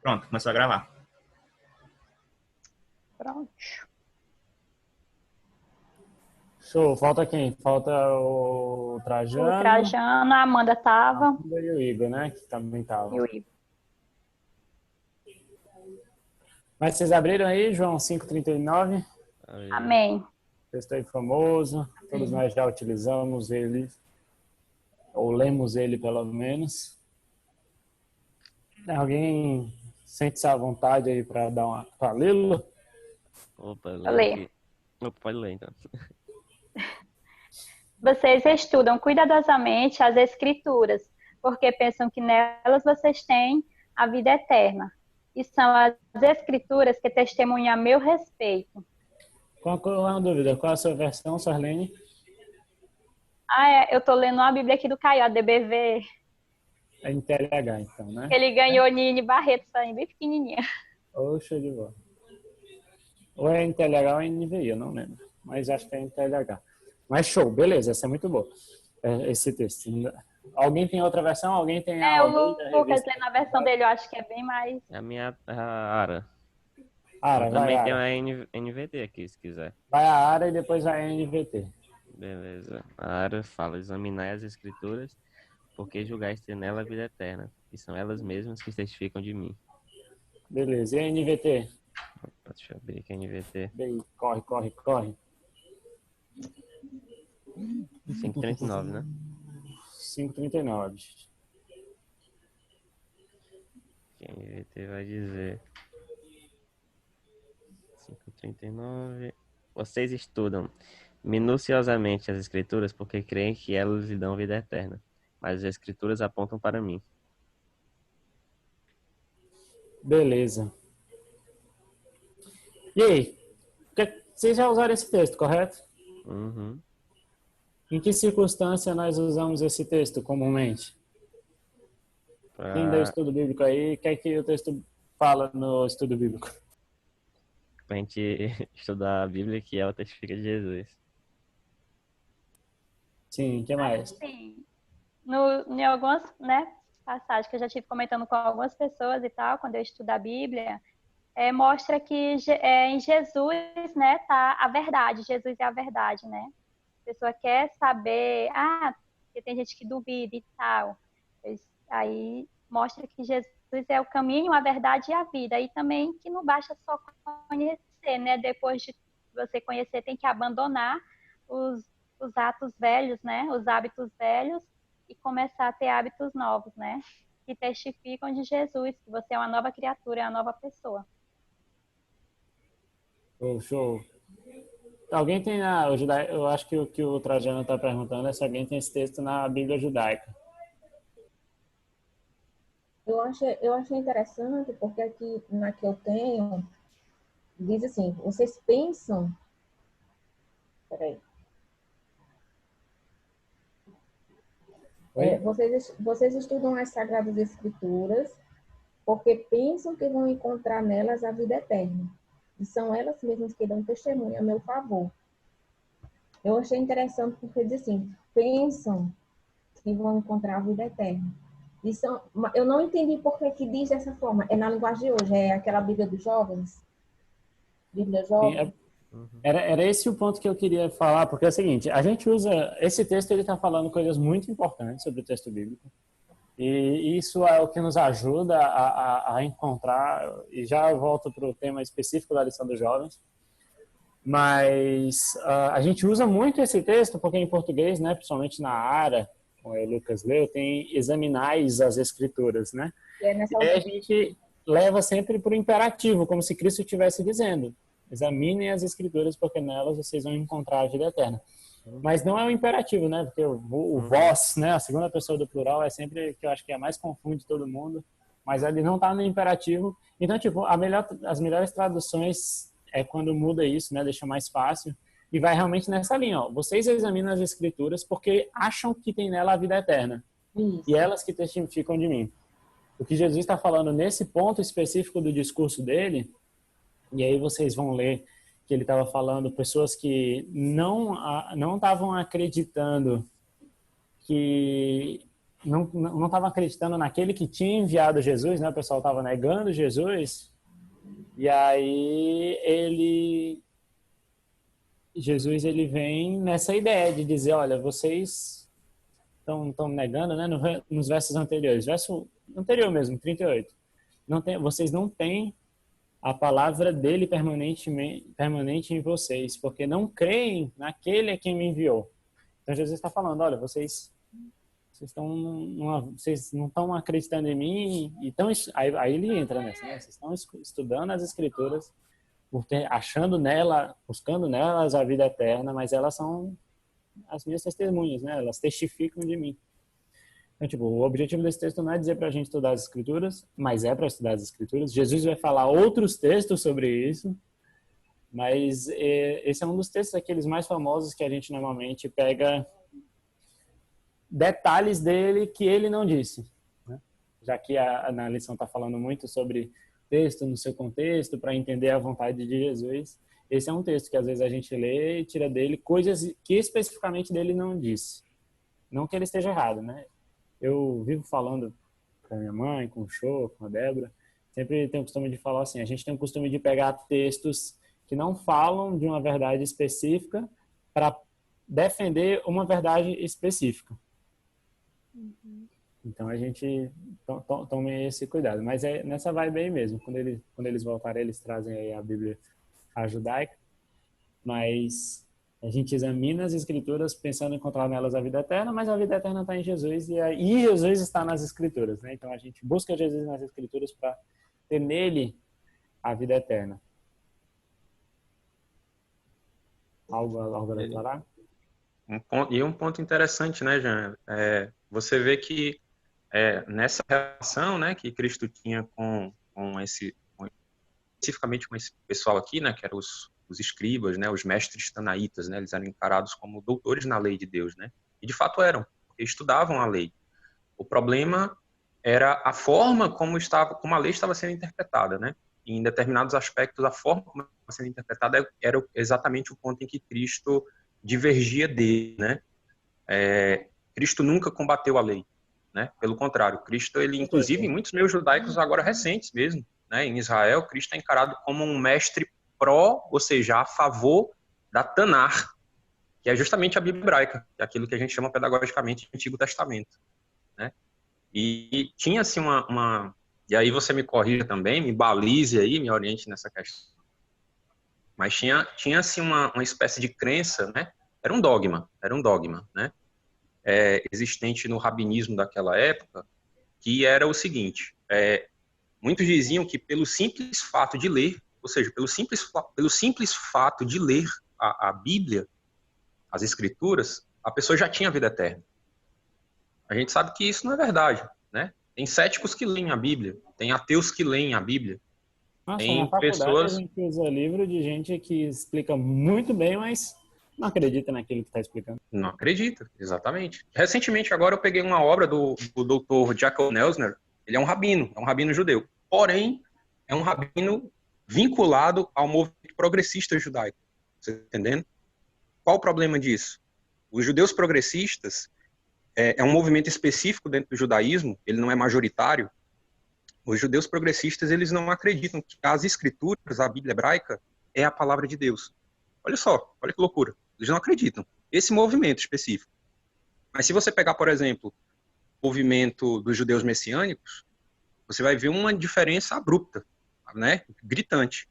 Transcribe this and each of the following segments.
Pronto, começou a gravar. Pronto. Show. Falta quem? Falta o O Trajano, Trajano, a Amanda a tava Amanda e o Igor, né? Que também e estavam. o Igor. Mas vocês abriram aí, João 5,39? Aí, Amém. Texto aí famoso. Todos nós já utilizamos ele, ou lemos ele pelo menos. Alguém sente-se à vontade aí para dar uma para lê-lo? opa, Vou lê ler. aqui. Opa, pode ler então. Vocês estudam cuidadosamente as Escrituras, porque pensam que nelas vocês têm a vida eterna. E são as Escrituras que testemunham a meu respeito. Qual é uma dúvida? Qual é a sua versão, Sarlene? Eu tô lendo uma Bíblia aqui do Caio, a DBV. É em TLH, então, né? Ele ganhou Nini Barreto, bem pequenininha. Ou show de bola. Ou é em TLH ou é em NVI, eu não lembro. Mas acho que é em TLH. Mas show, beleza, essa é muito boa. Esse texto. Alguém tem outra versão? Alguém tem a O OB da Lucas revista? lendo a versão dele, eu acho que é bem mais... É a minha a Ara. Ara, Eu vai também tenho Ara. a NVT aqui, se quiser. Vai a Ara e depois vai a NVT. Beleza. A Ara fala: examinai as escrituras, porque julgais ter nela a vida eterna, e são elas mesmas que testificam de mim. Beleza, e a NVT? Deixa eu abrir aqui a NVT. Bem, corre. 539, né? 5,39. Que a NVT vai dizer 539. Vocês estudam minuciosamente as escrituras porque creem que elas lhe dão vida eterna, mas as escrituras apontam para mim. Beleza. E aí? Vocês já usaram esse texto, correto? Uhum. Em que circunstância nós usamos esse texto comumente? Quem deu Pra estudo bíblico aí, o que é que o texto fala no estudo bíblico? gente estudar a Bíblia, que ela testifica de Jesus. Sim, o que mais? Sim. Em algumas, né, passagens que eu já tive comentando com algumas pessoas e tal, quando eu estudo a Bíblia, mostra que em Jesus, né, tá a verdade. Jesus é a verdade, né? A pessoa quer saber, porque tem gente que duvida e tal. Aí mostra que Jesus é o caminho, a verdade e a vida. E também que não basta só conhecer, né? Depois de você conhecer, tem que abandonar os, os atos velhos, né? Os hábitos velhos e começar a ter hábitos novos, né? Que testificam de Jesus, que você é uma nova criatura, é uma nova pessoa. Show. Alguém tem eu acho que o que o Trajano está perguntando é se alguém tem esse texto na Bíblia judaica. Eu achei interessante porque aqui na que eu tenho, diz assim, vocês pensam... Peraí. Vocês estudam as Sagradas Escrituras porque pensam que vão encontrar nelas a vida eterna. E são elas mesmas que dão testemunho a meu favor. Eu achei interessante porque diz assim, pensam que vão encontrar a vida eterna. Eu não entendi por que diz dessa forma. É na linguagem de hoje, é aquela Bíblia dos jovens. Bíblia jovem. Era esse o ponto que eu queria falar, porque é o seguinte, a gente usa, esse texto ele está falando coisas muito importantes sobre o texto bíblico, e isso é o que nos ajuda a encontrar, e já eu volto para o tema específico da lição dos jovens, mas a gente usa muito esse texto, porque em português, né, principalmente na Ara, como o Lucas leu, tem examinais as escrituras, né? E aí a gente leva sempre para o imperativo, como se Cristo estivesse dizendo: examinem as escrituras, porque nelas vocês vão encontrar a vida eterna. Mas não é um imperativo, né? Porque o vós, né? A segunda pessoa do plural é sempre que eu acho que é mais confunde todo mundo, mas ele não está no imperativo. Então, tipo, as melhores traduções é quando muda isso, né? Deixa mais fácil e vai realmente nessa linha, ó. Vocês examinam as escrituras porque acham que tem nela a vida eterna. Isso. E elas que testificam de mim. O que Jesus está falando nesse ponto específico do discurso dele, e aí vocês vão ler que ele estava falando pessoas que não estavam acreditando que não estavam acreditando naquele que tinha enviado Jesus, né? O pessoal estava negando Jesus. E aí Jesus ele vem nessa ideia de dizer, olha, vocês estão negando, né? Nos versos anteriores, verso anterior mesmo, 38. Vocês não têm a palavra dele permanente em vocês, porque não creem naquele a quem me enviou. Então Jesus está falando, olha, vocês não estão acreditando em mim, então aí ele entra nessa, né? Vocês estão estudando as escrituras, buscando nelas a vida eterna, mas elas são as minhas testemunhas, né? Elas testificam de mim. Então, tipo, o objetivo desse texto não é dizer para a gente estudar as escrituras, mas é para estudar as escrituras. Jesus vai falar outros textos sobre isso, mas esse é um dos textos aqueles mais famosos que a gente normalmente pega detalhes dele que ele não disse, né? Já que na lição está falando muito sobre texto no seu contexto, para entender a vontade de Jesus. Esse é um texto que às vezes a gente lê e tira dele coisas que especificamente dele não disse. Não que ele esteja errado, né? Eu vivo falando com a minha mãe, com o Show, com a Débora, sempre tenho o costume de falar assim, a gente tem o costume de pegar textos que não falam de uma verdade específica para defender uma verdade específica. Então a gente tome esse cuidado. Mas é nessa vibe aí mesmo. Quando eles voltarem, eles trazem aí a Bíblia judaica. Mas a gente examina as escrituras pensando em encontrar nelas a vida eterna, mas a vida eterna está em Jesus e Jesus está nas escrituras, né? Então a gente busca Jesus nas escrituras para ter nele a vida eterna. Algo a declarar? Um ponto interessante, né, Jean? Você vê que nessa relação, né, que Cristo tinha especificamente com esse pessoal aqui, né, que eram os escribas, né, os mestres tanaítas, né, eles eram encarados como doutores na lei de Deus, né? E de fato eram, porque estudavam a lei. O problema era a forma como a lei estava sendo interpretada, né? E em determinados aspectos, a forma como estava sendo interpretada era exatamente o ponto em que Cristo divergia dele, né? Cristo nunca combateu a lei, né? Pelo contrário, Cristo, ele, inclusive, em muitos meios judaicos agora recentes mesmo, né? Em Israel, Cristo é encarado como um mestre ou seja, a favor da Tanar, que é justamente a Bíblia hebraica, que é aquilo que a gente chama pedagogicamente de Antigo Testamento, né? E tinha-se e aí você me corrija também, me balize aí, me oriente nessa questão. Mas tinha-se uma espécie de crença, né? Era um dogma, né? Existente no rabinismo daquela época, que era o seguinte, muitos diziam que pelo simples fato de ler, ou seja, pelo simples fato de ler a Bíblia, as Escrituras, a pessoa já tinha vida eterna. A gente sabe que isso não é verdade, né? Tem céticos que leem a Bíblia, tem ateus que leem a Bíblia. Nossa, tem na faculdade pessoas... a gente usa livro de gente que explica muito bem, mas não acredita naquilo que está explicando. Não acredita, exatamente. Recentemente, agora, eu peguei uma obra do Dr. Jacob Neusner. Ele é um rabino judeu. Porém, é um rabino vinculado ao movimento progressista judaico. Você está entendendo? Qual o problema disso? Os judeus progressistas é um movimento específico dentro do judaísmo, ele não é majoritário. Os judeus progressistas, eles não acreditam que as escrituras, a Bíblia hebraica, é a palavra de Deus. Olha só, olha que loucura. Eles não acreditam. Esse movimento específico. Mas se você pegar, por exemplo, o movimento dos judeus messiânicos, você vai ver uma diferença abrupta, né? Gritante.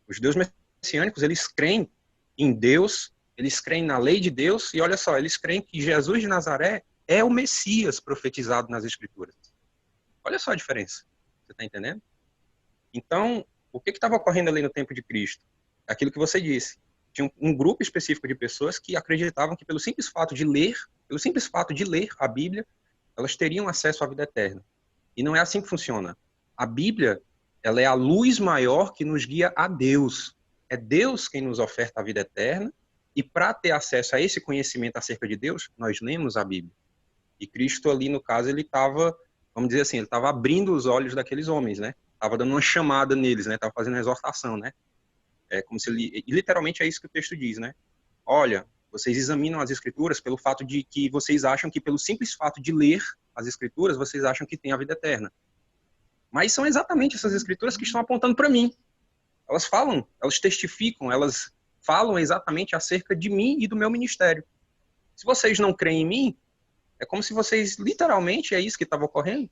Os judeus messiânicos, eles creem em Deus, eles creem na lei de Deus, e olha só, eles creem que Jesus de Nazaré é o Messias profetizado nas Escrituras. Olha só a diferença. Você está entendendo? Então, o que estava ocorrendo ali no tempo de Cristo? Aquilo que você disse. Tinha um grupo específico de pessoas que acreditavam que pelo simples fato de ler a Bíblia, elas teriam acesso à vida eterna. E não é assim que funciona. A Bíblia, ela é a luz maior que nos guia a Deus. É Deus quem nos oferta a vida eterna, e para ter acesso a esse conhecimento acerca de Deus, nós lemos a Bíblia. E Cristo ali, no caso, ele estava, vamos dizer assim, ele estava abrindo os olhos daqueles homens, né? Estava dando uma chamada neles, né? Estava fazendo uma exortação, né? É como se ele, literalmente é isso que o texto diz, né? Olha, Vocês examinam as escrituras pelo fato de que vocês acham que, pelo simples fato de ler as escrituras, vocês acham que tem a vida eterna. Mas são exatamente essas escrituras que estão apontando para mim. Elas falam, elas testificam, elas falam exatamente acerca de mim e do meu ministério. Se vocês não creem em mim, é como se vocês, literalmente, é isso que estava ocorrendo.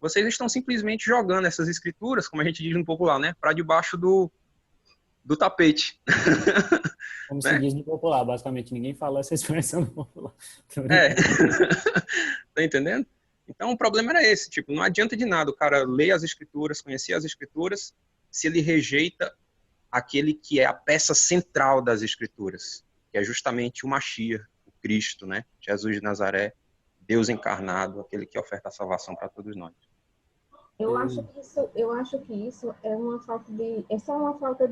Vocês estão simplesmente jogando essas escrituras, como a gente diz no popular, né, para debaixo do tapete. Como se diz no popular, basicamente ninguém fala essa expressão no popular. Tá entendendo? Então o problema era esse, tipo, não adianta de nada o cara ler as escrituras, conhecer as escrituras, se ele rejeita aquele que é a peça central das escrituras, que é justamente o Mashiach, o Cristo, né? Jesus de Nazaré, Deus encarnado, aquele que oferta a salvação para todos nós. Eu acho que isso é uma falta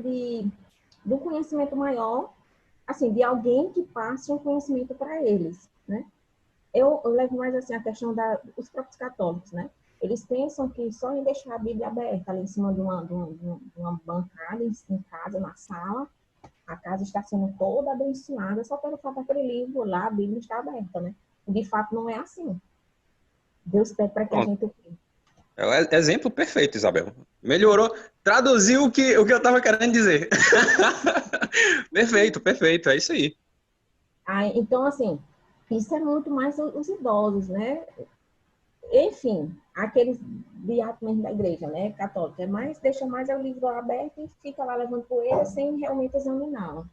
do conhecimento maior, assim, de alguém que passe um conhecimento para eles, né? Eu levo mais assim a questão dos próprios católicos, né? Eles pensam que só em deixar a Bíblia aberta ali em cima de uma bancada em casa, na sala, a casa está sendo toda abençoada só pelo fato daquele livro lá, a Bíblia está aberta, né? De fato, não é assim. Deus pede para que a gente... É o exemplo perfeito, Isabel. Melhorou, traduziu o que eu estava querendo dizer. Perfeito, é isso aí. Então, assim, isso é muito mais os idosos, né? Enfim, aqueles beatos mesmo da igreja, né, católica, mas deixa mais o livro aberto e fica lá levando poeira sem realmente examiná-lo.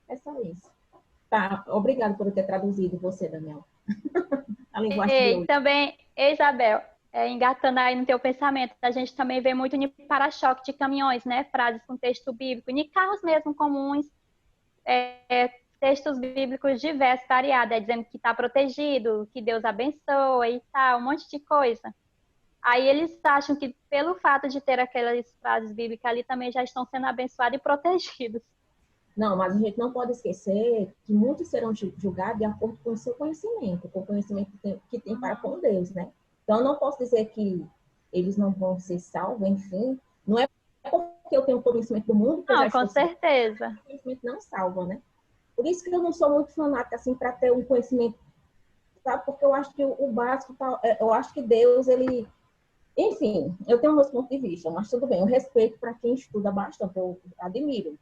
É só isso. Tá, obrigado por eu ter traduzido você, Daniel. A linguagem de hoje. Também, Isabel, engatando aí no teu pensamento, a gente também vê muito em para-choque de caminhões, né, frases com texto bíblico, em carros mesmo comuns, textos bíblicos diversos, variados, dizendo que está protegido, que Deus abençoa e tal, um monte de coisa. Aí eles acham que pelo fato de ter aquelas frases bíblicas ali também já estão sendo abençoados e protegidos. Não, mas a gente não pode esquecer que muitos serão julgados de acordo com o seu conhecimento, com o conhecimento que tem para com Deus, né? Então, eu não posso dizer que eles não vão ser salvos, enfim. Não é porque eu tenho conhecimento do mundo que eu já com certeza. O conhecimento não salva, né? Por isso que eu não sou muito fanática, assim, para ter um conhecimento, sabe? Porque eu acho que o básico, eu acho que Deus, ele... Enfim, eu tenho meus pontos de vista, mas tudo bem. Eu respeito para quem estuda bastante, eu admiro.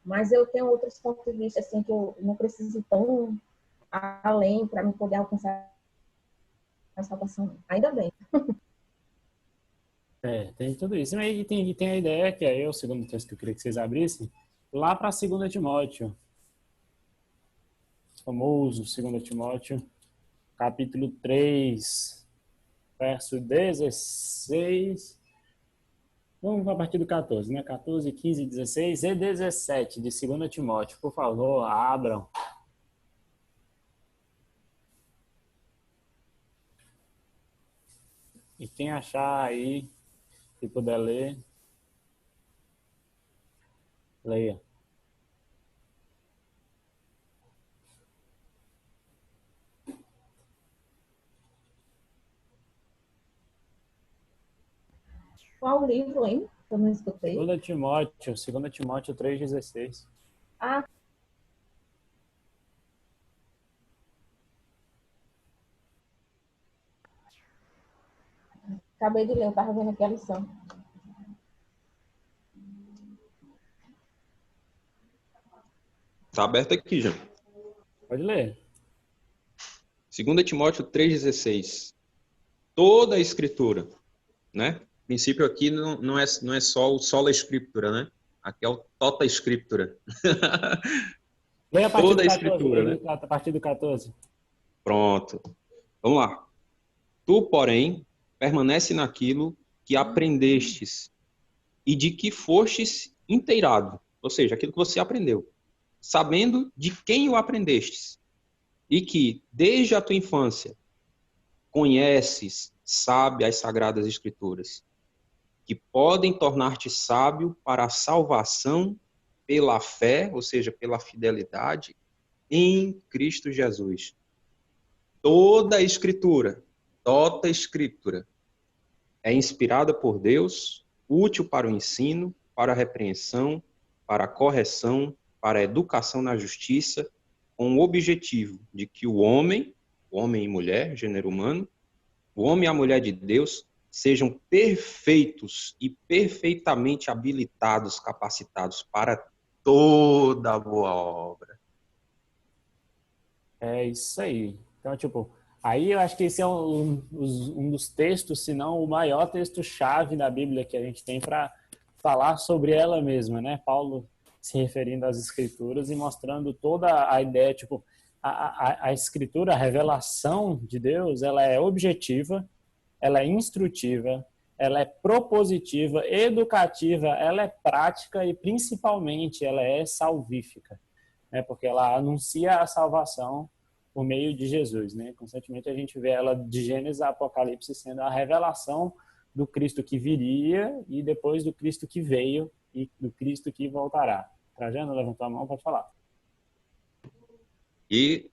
Mas eu tenho outros pontos de vista, assim, que eu não preciso ir tão além para me poder alcançar a salvação. Ainda bem. Tem tudo isso. E tem a ideia, que é o segundo texto que eu queria que vocês abrissem, lá para 2 Timóteo. Famoso 2 Timóteo, capítulo 3, verso 16. Vamos a partir do 14, né? 14, 15, 16 e 17 de 2 Timóteo. Por favor, abram. E quem achar aí, se puder ler, leia. Qual livro, hein? Eu não escutei. 2 Timóteo 3,16. Ah. Acabei de ler, eu estava vendo aqui a lição. Tá aberto aqui, já. Pode ler. 2 Timóteo 3,16. Toda a escritura, né? O princípio aqui não é só o sola escritura, né? Aqui é o tota escritura. Leia a partir toda do 14, a escritura, né? A partir do 14. Pronto. Vamos lá. Tu, porém, permanece naquilo que aprendestes e de que fostes inteirado, ou seja, aquilo que você aprendeu, sabendo de quem o aprendestes, e que, desde a tua infância, conheces, sabe as Sagradas Escrituras, que podem tornar-te sábio para a salvação pela fé, ou seja, pela fidelidade, em Cristo Jesus. Toda a Escritura, tota Escritura, é inspirada por Deus, útil para o ensino, para a repreensão, para a correção, para a educação na justiça, com o objetivo de que o homem e mulher, gênero humano, o homem e a mulher de Deus sejam perfeitos e perfeitamente habilitados, capacitados para toda boa obra. É isso aí. Então, tipo, aí eu acho que esse é um dos textos, se não o maior texto-chave da Bíblia que a gente tem para falar sobre ela mesma, né? Paulo se referindo às Escrituras e mostrando toda a ideia, tipo, a Escritura, a revelação de Deus, ela é objetiva, ela é instrutiva, ela é propositiva, educativa, ela é prática e, principalmente, ela é salvífica, né? Porque ela anuncia a salvação por meio de Jesus, né? Constantemente a gente vê ela de Gênesis a Apocalipse sendo a revelação do Cristo que viria e depois do Cristo que veio e do Cristo que voltará. Trajano, levantou a mão, pode falar. E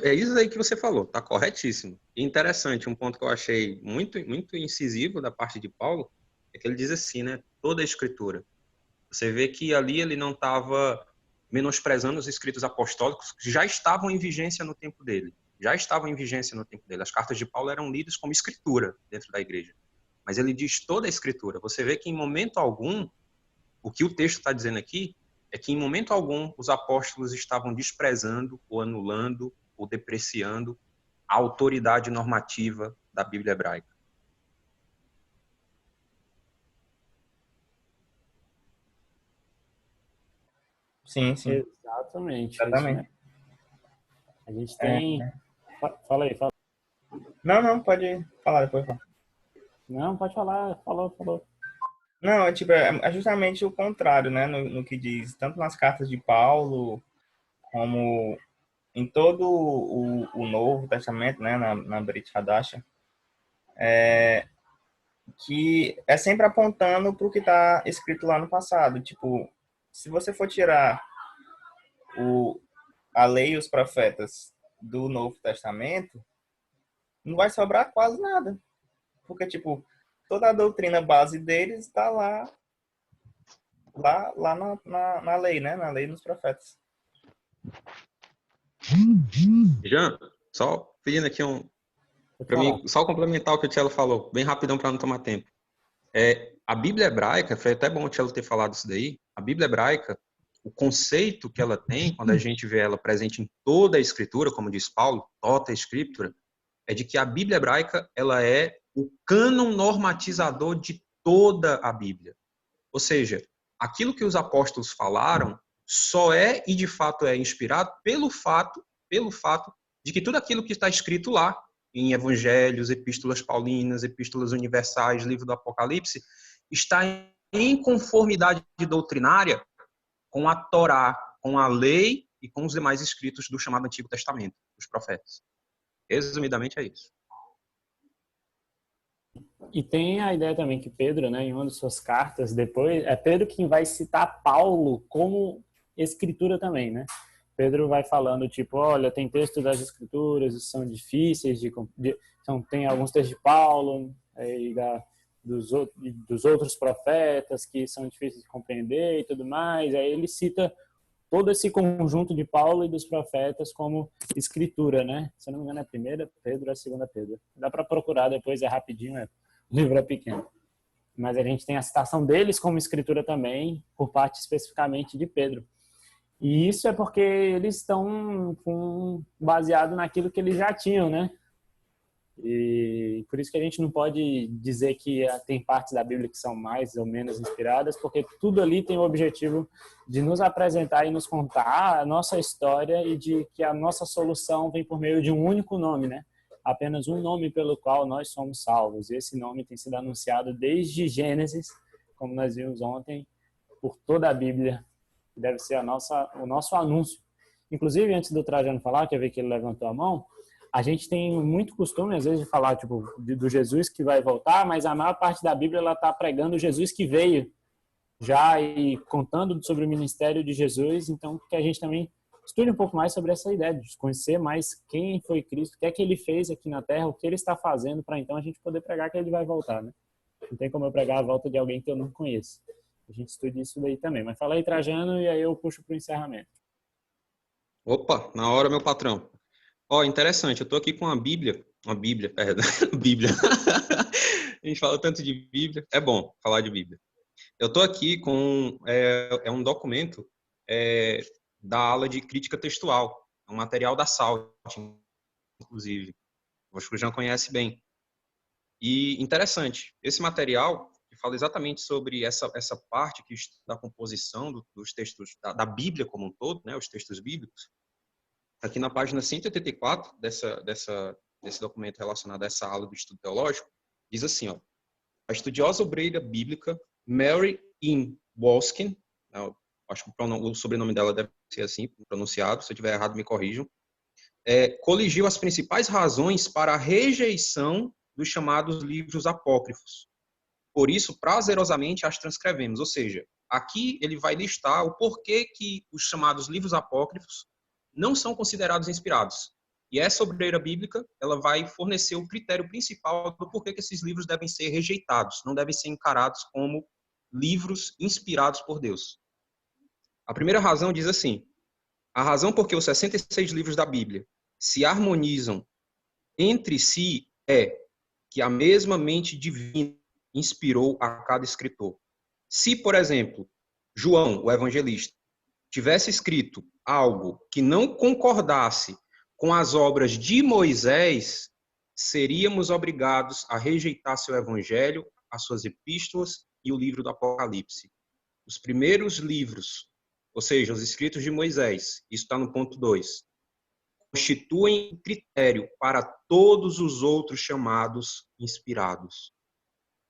é isso aí que você falou, tá corretíssimo. E interessante, um ponto que eu achei muito, muito incisivo da parte de Paulo, é que ele diz assim, né? Toda a Escritura. Você vê que ali ele não estava menosprezando os escritos apostólicos que já estavam em vigência no tempo dele. Já estavam em vigência no tempo dele. As cartas de Paulo eram lidas como escritura dentro da igreja. Mas ele diz toda a Escritura. Você vê que em momento algum, o que o texto está dizendo aqui, é que em momento algum os apóstolos estavam desprezando ou anulando ou depreciando a autoridade normativa da Bíblia hebraica. Sim, sim. Exatamente. Exatamente. Isso, né? A gente tem... Fala aí, fala. Não, pode falar depois. Não, pode falar. Falou. Não, é justamente o contrário, né? No que diz, tanto nas cartas de Paulo, como em todo o Novo Testamento, né? Na Brit Hadasha, que é sempre apontando para o que está escrito lá no passado. Tipo, se você for tirar a lei e os profetas do Novo Testamento, não vai sobrar quase nada. Porque, tipo, toda a doutrina base deles está lá na lei, né? Na lei dos profetas. Jean, só pedindo aqui para mim, só complementar o que o Tchelo falou, bem rapidão para não tomar tempo. A Bíblia hebraica, foi até bom o Tchelo ter falado isso daí, a Bíblia hebraica, o conceito que ela tem, quando a gente vê ela presente em toda a Escritura, como diz Paulo, toda a Escritura, é de que a Bíblia hebraica ela é o cânon normatizador de toda a Bíblia. Ou seja, aquilo que os apóstolos falaram só é e de fato é inspirado pelo fato de que tudo aquilo que está escrito lá, em evangelhos, epístolas paulinas, epístolas universais, livro do Apocalipse, está em conformidade doutrinária com a Torá, com a lei e com os demais escritos do chamado Antigo Testamento, dos profetas. Resumidamente é isso. E tem a ideia também que Pedro, né, em uma de suas cartas, depois, é Pedro quem vai citar Paulo como escritura também, né? Pedro vai falando, tipo, olha, tem textos das escrituras, são difíceis, tem alguns textos de Paulo e dos outros profetas que são difíceis de compreender e tudo mais. Aí ele cita todo esse conjunto de Paulo e dos profetas como escritura, né? Se eu não me engano, é a primeira Pedro, a segunda Pedro. Dá para procurar depois, é rapidinho, o livro é pequeno. Mas a gente tem a citação deles como escritura também, por parte especificamente de Pedro. E isso é porque eles estão baseado naquilo que eles já tinham, né? E por isso que a gente não pode dizer que tem partes da Bíblia que são mais ou menos inspiradas, porque tudo ali tem o objetivo de nos apresentar e nos contar a nossa história e de que a nossa solução vem por meio de um único nome, né? Apenas um nome pelo qual nós somos salvos. E esse nome tem sido anunciado desde Gênesis, como nós vimos ontem, por toda a Bíblia. Deve ser o nosso anúncio. Inclusive, antes do Trajano falar, que eu vi que ele levantou a mão, a gente tem muito costume, às vezes, de falar tipo, do Jesus que vai voltar, mas a maior parte da Bíblia ela está pregando o Jesus que veio já e contando sobre o ministério de Jesus. Então, que a gente também estude um pouco mais sobre essa ideia, de conhecer mais quem foi Cristo, o que é que ele fez aqui na Terra, o que ele está fazendo, para então a gente poder pregar que ele vai voltar, né? Não tem como eu pregar a volta de alguém que eu não conheço. A gente estuda isso daí também. Mas fala aí, Trajano, e aí eu puxo para o encerramento. Opa, na hora, meu patrão. Ó, interessante, eu tô aqui com uma Bíblia, perdão, Bíblia. A gente fala tanto de Bíblia, é bom falar de Bíblia. Eu tô aqui com um documento é, da aula de crítica textual, um material da SALT, inclusive. Acho que o Jean conhece bem. E interessante, esse material que fala exatamente sobre essa parte que da composição dos textos da Bíblia como um todo, né, os textos bíblicos. Aqui na página 184 desse documento relacionado a essa aula do estudo teológico, diz assim, ó, a estudiosa obreira bíblica Mary Ann Wolskin, acho que o sobrenome dela deve ser assim pronunciado, se eu estiver errado me corrijam, coligiu as principais razões para a rejeição dos chamados livros apócrifos. Por isso, prazerosamente as transcrevemos, ou seja, aqui ele vai listar o porquê que os chamados livros apócrifos não são considerados inspirados. E essa obreira bíblica, ela vai fornecer o critério principal do porquê que esses livros devem ser rejeitados, não devem ser encarados como livros inspirados por Deus. A primeira razão diz assim: a razão por que os 66 livros da Bíblia se harmonizam entre si é que a mesma mente divina inspirou a cada escritor. Se, por exemplo, João, o evangelista, tivesse escrito algo que não concordasse com as obras de Moisés, seríamos obrigados a rejeitar seu evangelho, as suas epístolas e o livro do Apocalipse. Os primeiros livros, ou seja, os escritos de Moisés, isso está no ponto 2, constituem critério para todos os outros chamados inspirados.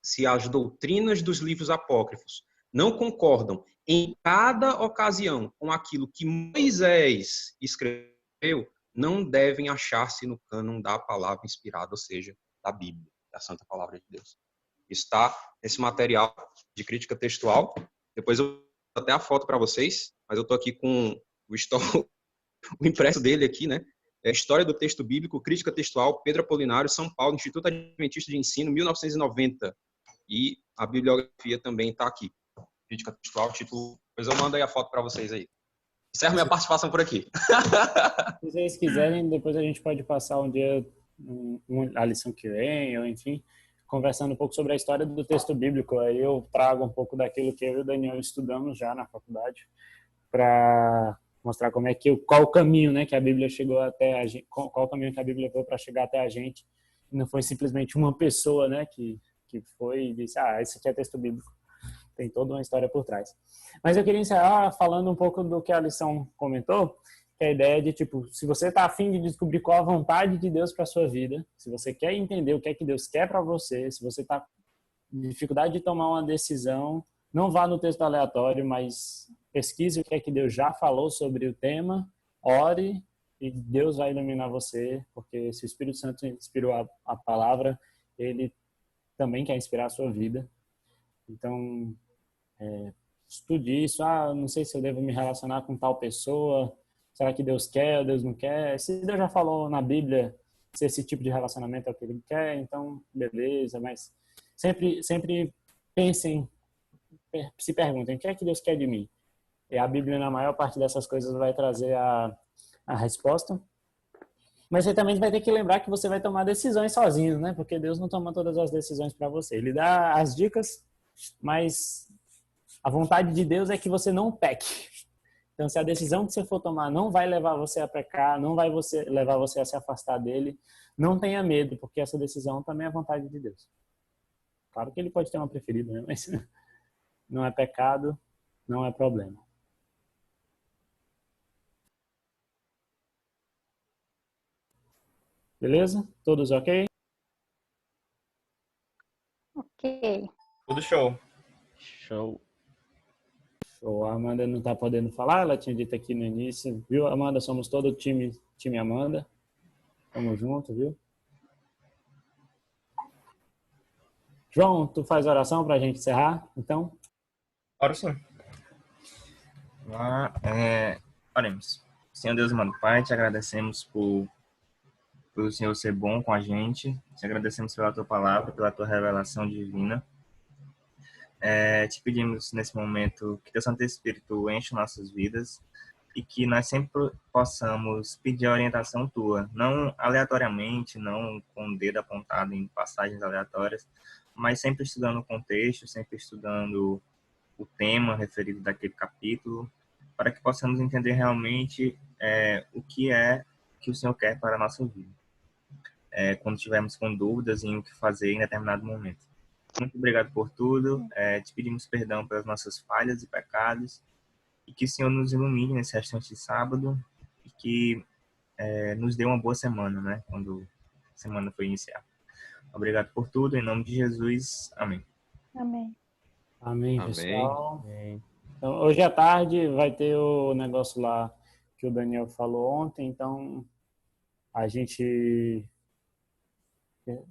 Se as doutrinas dos livros apócrifos não concordam em cada ocasião com aquilo que Moisés escreveu, não devem achar-se no cânon da palavra inspirada, ou seja, da Bíblia, da Santa Palavra de Deus. Está nesse material de crítica textual. Depois eu vou até a foto para vocês, mas eu estou aqui com o impresso dele aqui, né? História do Texto Bíblico, Crítica Textual, Pedro Apolinário, São Paulo, Instituto Adventista de Ensino, 1990. E a bibliografia também está aqui. Crítica Textual, título. Depois eu mando aí a foto para vocês aí. Encerro minha participação por aqui. Se vocês quiserem, depois a gente pode passar um dia a lição que vem, ou enfim, conversando um pouco sobre a história do texto bíblico. Aí eu trago um pouco daquilo que eu e o Daniel estudamos já na faculdade, para mostrar como é que qual o caminho, né, que a Bíblia chegou até a gente, qual o caminho que a Bíblia foi para chegar até a gente. E não foi simplesmente uma pessoa, né, que foi e disse, esse aqui é texto bíblico. Tem toda uma história por trás. Mas eu queria encerrar falando um pouco do que a lição comentou, que é a ideia de, tipo, se você está a fim de descobrir qual a vontade de Deus para sua vida, se você quer entender o que é que Deus quer para você, se você está com dificuldade de tomar uma decisão, não vá no texto aleatório, mas pesquise o que é que Deus já falou sobre o tema, ore e Deus vai iluminar você, porque se o Espírito Santo inspirou a palavra, ele também quer inspirar a sua vida. Então, estude isso. Não sei se eu devo me relacionar com tal pessoa. Será que Deus quer ou Deus não quer? Se Deus já falou na Bíblia se esse tipo de relacionamento é o que Ele quer, então, beleza. Mas sempre pensem, se perguntem, o que é que Deus quer de mim? E a Bíblia, na maior parte dessas coisas, vai trazer a resposta. Mas você também vai ter que lembrar que você vai tomar decisões sozinho, né? Porque Deus não toma todas as decisões para você. Ele dá as dicas, mas a vontade de Deus é que você não peque. Então, se a decisão que você for tomar não vai levar você a pecar, não vai levar você a se afastar dele, não tenha medo, porque essa decisão também é a vontade de Deus. Claro que ele pode ter uma preferida, né? Mas não é pecado, não é problema. Beleza? Todos ok? Ok. Tudo show. Show. Show. A Amanda não está podendo falar, ela tinha dito aqui no início. Viu, Amanda? Somos todo o time Amanda. Tamo junto, viu? João, tu faz oração para a gente encerrar, então? Ora sim. Oremos. Senhor Deus e Mano Pai, te agradecemos pelo Senhor ser bom com a gente. Te agradecemos pela tua palavra, pela tua revelação divina. Te pedimos nesse momento que teu Santo Espírito enche nossas vidas, e que nós sempre possamos pedir a orientação tua, não aleatoriamente, não com o dedo apontado em passagens aleatórias, mas sempre estudando o contexto, sempre estudando o tema referido daquele capítulo, para que possamos entender realmente o que é que o Senhor quer para a nossa vida, quando tivermos com dúvidas em o que fazer em determinado momento. Muito obrigado por tudo, te pedimos perdão pelas nossas falhas e pecados, e que o Senhor nos ilumine nesse restante de sábado, e que nos dê uma boa semana, né, quando a semana for iniciar. Obrigado por tudo, em nome de Jesus, amém. Amém. Amém, Amém. pessoal. Então, hoje à tarde vai ter o negócio lá que o Daniel falou ontem, então a gente, se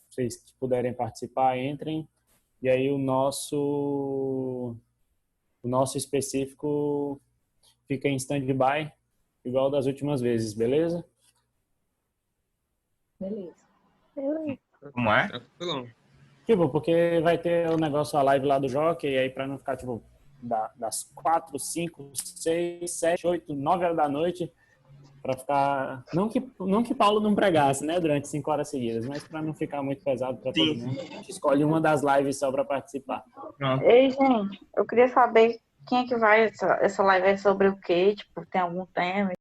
vocês puderem participar, entrem. E aí o nosso específico fica em stand-by, igual das últimas vezes, beleza? Beleza. Beleza. Como é? Tranquilão. Tipo, porque vai ter o negócio, a live lá do Jockey, e aí pra não ficar, tipo, das 4, 5, 6, 7, 8, 9 horas da noite, pra ficar... Não que Paulo não pregasse, né, durante 5 horas seguidas, mas pra não ficar muito pesado pra todo mundo, a gente escolhe uma das lives só pra participar. Pronto. Ei, gente, eu queria saber quem é que vai, essa live é sobre o quê? Tipo, tem algum tema?